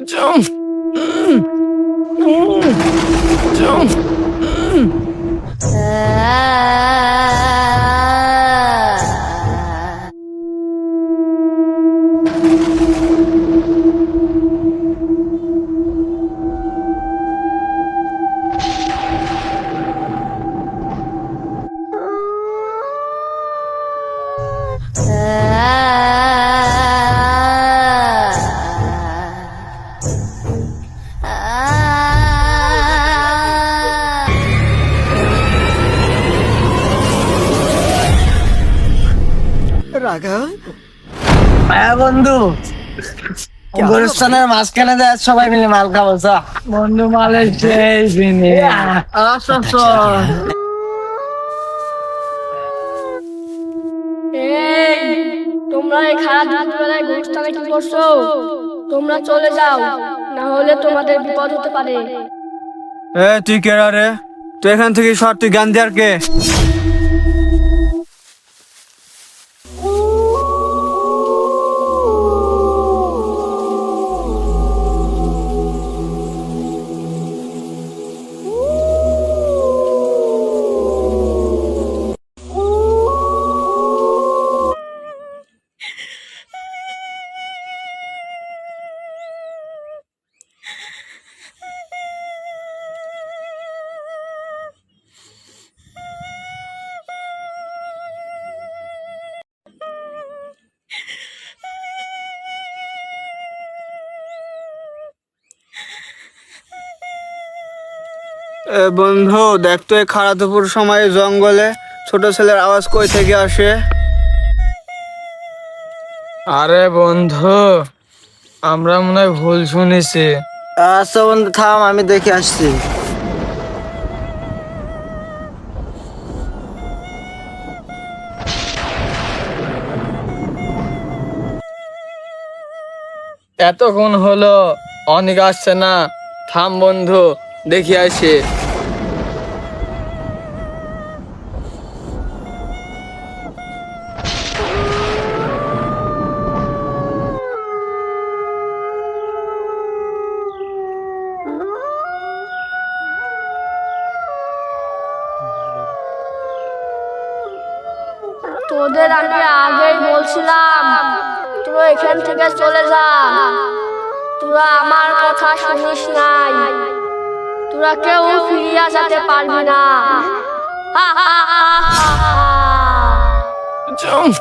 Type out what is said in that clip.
Jump. Jump. রাঘব, হ্যাঁ বন্ধু, গোরস্থানের মাঝখানে যায় সবাই মিলে মাল খাবো। বন্ধু মালের সেই দিনে এই, তোমরা এই খারাপ দুপুরবেলায় গোরস্থানে কি করছো? তোমরা চলে যাও, না হলে তোমাদের বিপদ হতে পারে। তুই কে রে? তুই এখান থেকে সর, তুই জ্ঞান দেয়ার কে? বন্ধু দেখ তো, এই খারাপ দুপুর সময় জঙ্গলে ছোট ছেলের আওয়াজ কই থেকে আসে? আরে বন্ধু, আমরা মনে হয় ভুল শুনেছি। আচ্ছা বন্ধু থাম, আমি দেখে আসছি। এতক্ষণ হলো, অনেক আসছে না। থাম বন্ধু, দেখি আসি। তোদের আমি আগেই বলছিলাম তোরা এখান থেকে চলে যা। তোরা আমার কথা শুনিস নাই, তোরা কেউ ফিরিয়া যেতে পারবি না। হা, হা, হা, হা, হা। Jump.